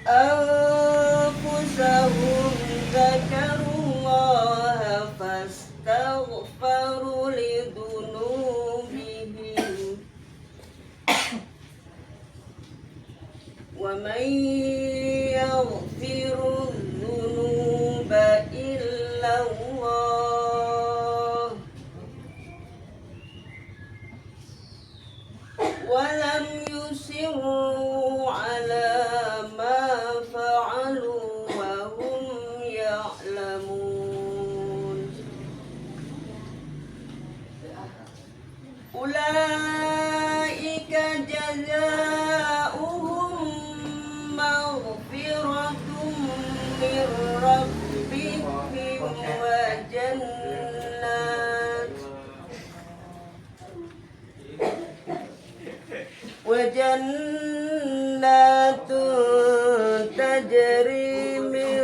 أنفسهم ذكروا الله فاستغفروا لذنوبهم ومن يغفر الذنوب إلا الله ولم يصروا على ما فعلوا وهم يعلمون أولئك جزاؤهم مغفرة من ربهم وجنات تجري من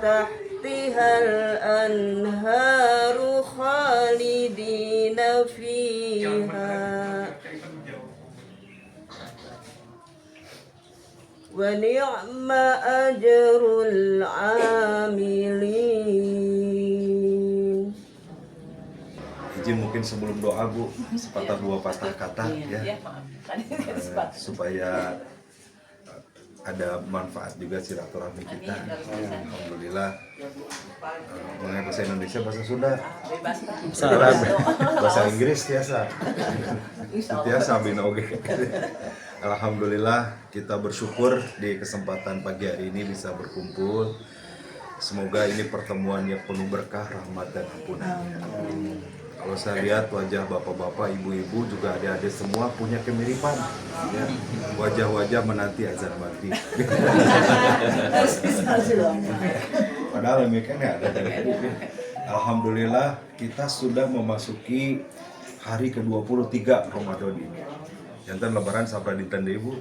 تحتها الأنهار خالدين فيها ونعم أجر العاملين. Izin mungkin sebelum doa Bu, sepatah dua patah kata ya, supaya ada manfaat juga silaturahmi kita. Alhamdulillah. Mengenai bahasa Indonesia, bahasa Sunda, bahasa Inggris biasa, binoge. Alhamdulillah, kita bersyukur di kesempatan pagi hari ini bisa berkumpul. Semoga ini pertemuan yang penuh berkah, rahmat dan ampunan. Kalau saya lihat wajah bapak-bapak, ibu-ibu, juga adik-adik semua punya kemiripan ya. Wajah-wajah menanti azan maghrib. Padahal mereka ada. Alhamdulillah kita sudah memasuki hari ke-23 Ramadan ini. Jantan lebaran sampai ditanda ibu.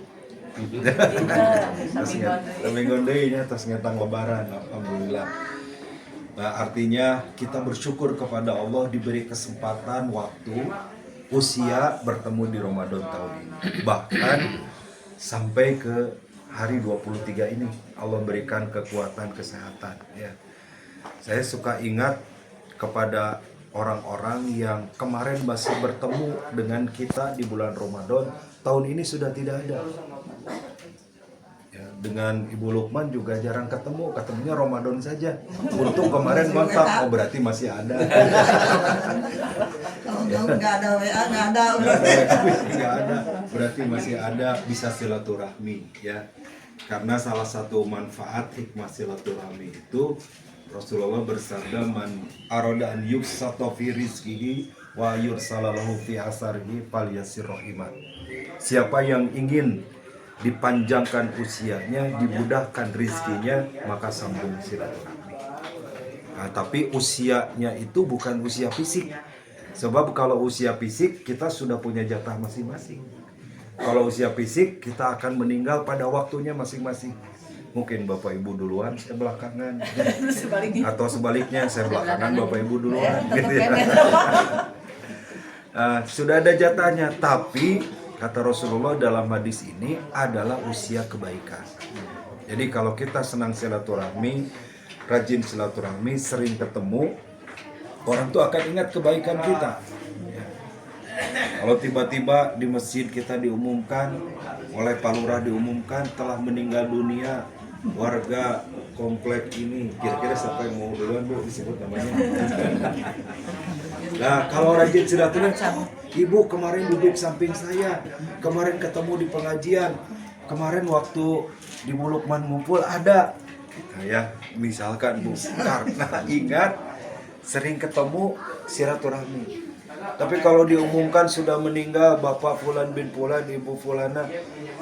Minggu deui nya tos ngetang lebaran. Alhamdulillah. Nah, artinya kita bersyukur kepada Allah diberi kesempatan waktu usia bertemu di Ramadan tahun ini. Bahkan sampai ke hari 23 ini Allah berikan kekuatan kesehatan ya. Saya suka ingat kepada orang-orang yang kemarin masih bertemu dengan kita di bulan Ramadan, tahun ini sudah tidak ada. Dengan Ibu Lukman juga jarang ketemunya Ramadan saja. Untung kemarin mantap, oh berarti masih ada. Nggak ada WA, nggak ada. Berarti masih ada, bisa silaturahmi ya. Karena salah satu manfaat hikmah silaturahmi itu Rasulullah bersabda, man arada an yubsata fi rizqihi wa yursalalahu fi asarihi falyasir rahiman. Siapa yang ingin dipanjangkan usianya, dimudahkan rizkinya, maka sambung silaturahmi. Nah, tapi usianya itu bukan usia fisik. Sebab kalau usia fisik kita sudah punya jatah masing-masing. Kalau usia fisik kita akan meninggal pada waktunya masing-masing. Mungkin Bapak Ibu duluan, saya belakangan. Atau sebaliknya, saya belakangan, Bapak Ibu duluan. Gitu ya. Sudah ada jatahnya, tapi kata Rasulullah dalam hadis ini adalah usia kebaikan. Jadi kalau kita senang silaturahmi, rajin silaturahmi, sering ketemu, orang tuh akan ingat kebaikan kita. Ya. Kalau tiba-tiba di masjid kita diumumkan, oleh Pak Lurah diumumkan telah meninggal dunia warga komplek ini, kira-kira siapa yang mau duluan Bu disebut namanya? Nah, kalau rajin silaturahmi, Ibu kemarin duduk samping saya, kemarin ketemu di pengajian, kemarin waktu di Mulukman ngumpul ada. Nah, ya, misalkan Bu, karena ingat sering ketemu silaturahmi. Tapi kalau diumumkan sudah meninggal Bapak Fulan bin Fulan, Ibu Fulana,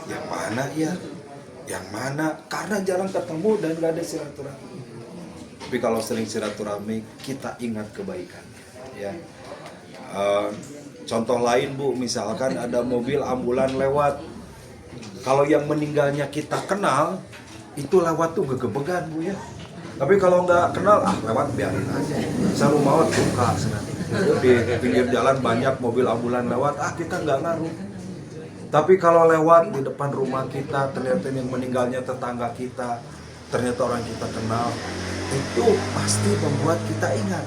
yang mana ya? Yang mana? Karena jarang ketemu dan gak ada silaturahmi. Tapi kalau sering silaturahmi, kita ingat kebaikan. Ya. Contoh lain Bu, misalkan ada mobil ambulan lewat. Kalau yang meninggalnya kita kenal, itu lewat tuh gegebegan Bu ya. Tapi kalau nggak kenal, lewat biarin aja. Saru maut buka senang. Di pinggir jalan banyak mobil ambulan lewat, kita nggak ngaruh. Tapi kalau lewat di depan rumah kita, ternyata yang meninggalnya tetangga kita, ternyata orang kita kenal, itu pasti membuat kita ingat.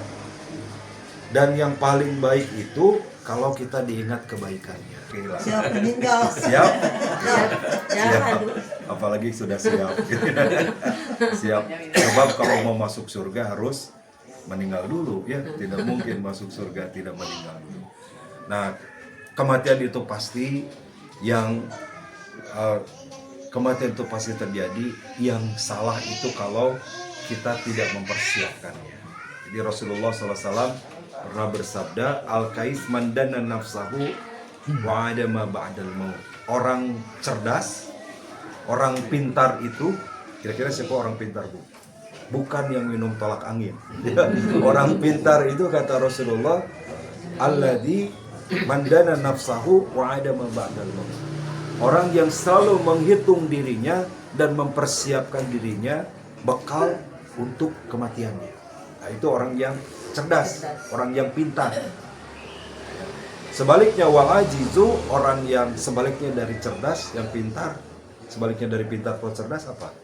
Dan yang paling baik itu kalau kita diingat kebaikannya. Siap meninggal. Siap? Jangan. Apalagi sudah siap. Siap. Sebab kalau mau masuk surga harus meninggal dulu, ya. Tidak mungkin masuk surga tidak meninggal dulu. Nah, kematian itu pasti kematian itu pasti terjadi. Yang salah itu kalau kita tidak mempersiapkannya. Jadi Rasulullah SAW pernah bersabda, al-kaif man dana nafsahu wa adama ba'dal maut. Orang cerdas, orang pintar itu, kira-kira siapa orang pintar, Bu? Bukan yang minum tolak angin. Orang pintar itu kata Rasulullah, alladzi man dana nafsahu wa adama ba'dal maut. Orang yang selalu menghitung dirinya dan mempersiapkan dirinya bekal untuk kematiannya. Nah, itu orang yang cerdas, orang yang pintar. Sebaliknya wal ajizu, orang yang sebaliknya dari cerdas, yang pintar, sebaliknya dari pintar atau cerdas apa?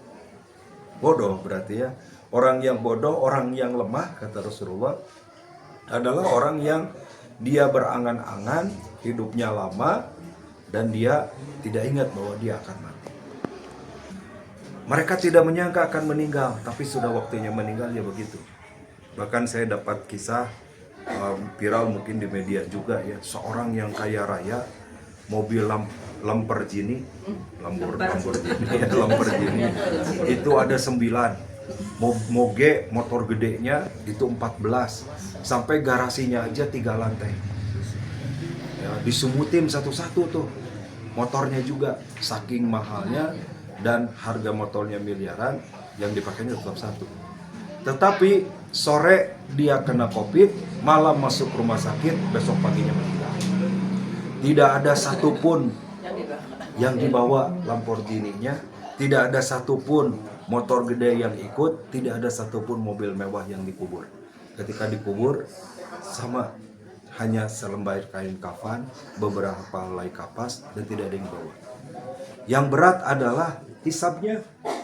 Bodoh berarti ya. Orang yang bodoh, orang yang lemah kata Rasulullah adalah orang yang dia berangan-angan hidupnya lama dan dia tidak ingat bahwa dia akan mati. Mereka tidak menyangka akan meninggal, tapi sudah waktunya meninggal ya begitu. Bahkan saya dapat kisah viral mungkin di media juga ya, seorang yang kaya raya, mobil Lamborghini itu ada 9, moge motor gedenya itu 14, sampai garasinya aja 3 lantai. Ya, disumutin satu-satu tuh motornya juga, saking mahalnya dan harga motornya miliaran, yang dipakainya tetap satu. Tetapi sore dia kena COVID, malam masuk rumah sakit, besok paginya meninggal. Tidak ada satupun yang dibawa Lamborghini-nya, tidak ada satupun motor gede yang ikut, tidak ada satupun mobil mewah yang dikubur. Ketika dikubur, sama hanya selembar kain kafan, beberapa helai kapas, dan tidak ada yang bawa. Yang berat adalah hisabnya,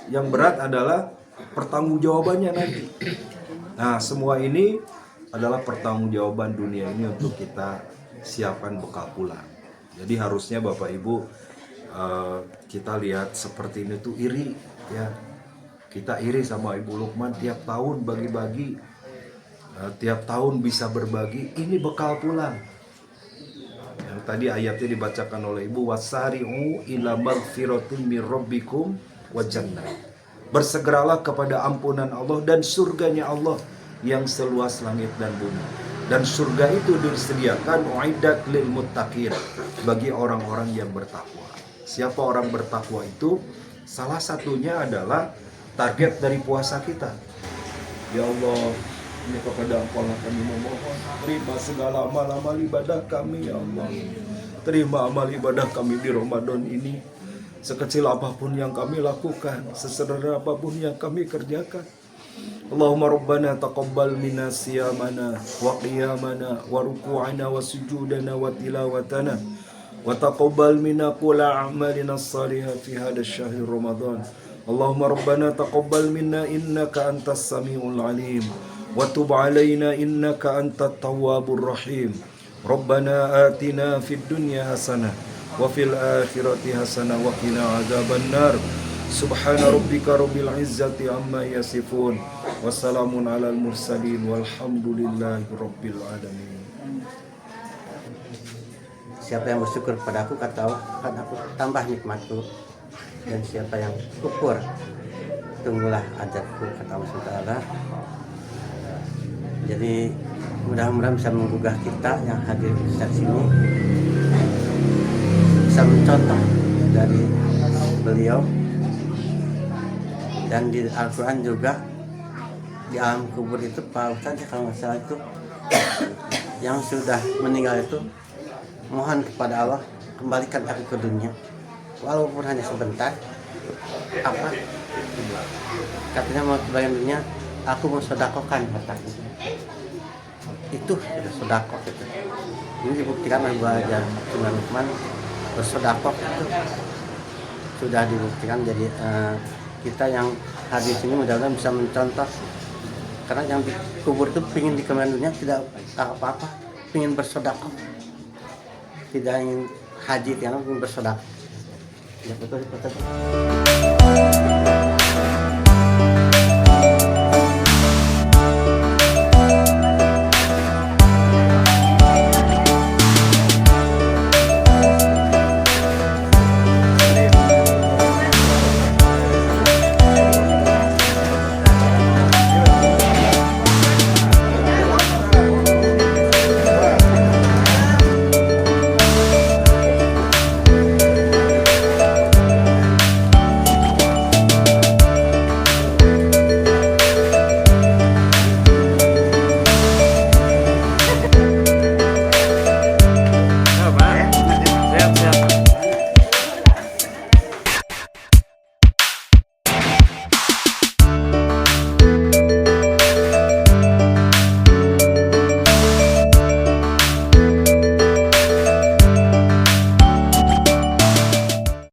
yang berat adalah pertanggungjawabannya nanti. Nah, semua ini adalah pertanggungjawaban dunia ini untuk kita siapkan bekal pulang. Jadi harusnya Bapak Ibu kita lihat seperti ini tuh iri ya. Kita iri sama Ibu Lukman tiap tahun bagi-bagi, tiap tahun bisa berbagi. Ini bekal pulang. Yang tadi ayatnya dibacakan oleh Ibu, wasari'u ila maghfiratin mir rabbikum wa jannah. Bersegeralah kepada ampunan Allah dan surganya Allah yang seluas langit dan bumi. Dan surga itu disediakan uiddat lil muttaqin, bagi orang-orang yang bertakwa. Siapa orang bertakwa itu? Salah satunya adalah target dari puasa kita. Ya Allah, ini kepada Engkau kami memohon, terima segala amal-amal ibadah kami ya Allah. Terima amal ibadah kami di Ramadan ini. Sekecil apapun yang kami lakukan, sesederhana apapun yang kami kerjakan. Allahumma rabbana taqabbal minna siyamana wa qiyamana wa ruku'ana wa sujudana wa tilawatana wa taqabbal minna kulla a'malina as-salihah fi hadha ash-shahr Ramadan. Allahumma rabbana taqabbal minna innaka antas samiul alim wa tub alaina innaka antat tawwabur rahim. Rabbana atina fid dunya hasanah wa fil akhirati hasanah wa qina adzabannar. Subhana rabbika rabbil izzati amma yasifun. Wassalamun alal mursalin walhamdulillahi rabbil alamin. Siapa yang bersyukur padaku, kata Allah, akan aku tambah nikmatku. Dan siapa yang kufur, tunggulah azabku, kata Allah SWT. Jadi mudah-mudahan bisa menggugah kita yang hadir di sini, bisa mencontoh dari beliau. Dan di Al-Quran juga, di alam kubur itu Pak Ustadz kalau nggak salah itu yang sudah meninggal itu mohon kepada Allah, kembalikan aku ke dunia walaupun hanya sebentar. Apa katanya, mau kembali dunia, aku mau sodakokan, katanya. Itu sudah sodako gitu. Ini dibuktikan oleh Bu Hajar Lukman bersedekah itu sudah dibuktikan. Jadi kita yang hadir sini mudah-mudahan bisa mencontoh, karena yang dikubur itu pingin di kemudian dunia tidak apa-apa, pingin bersedekah, tidak ingin haji, yang ingin bersedekah. Ya betul.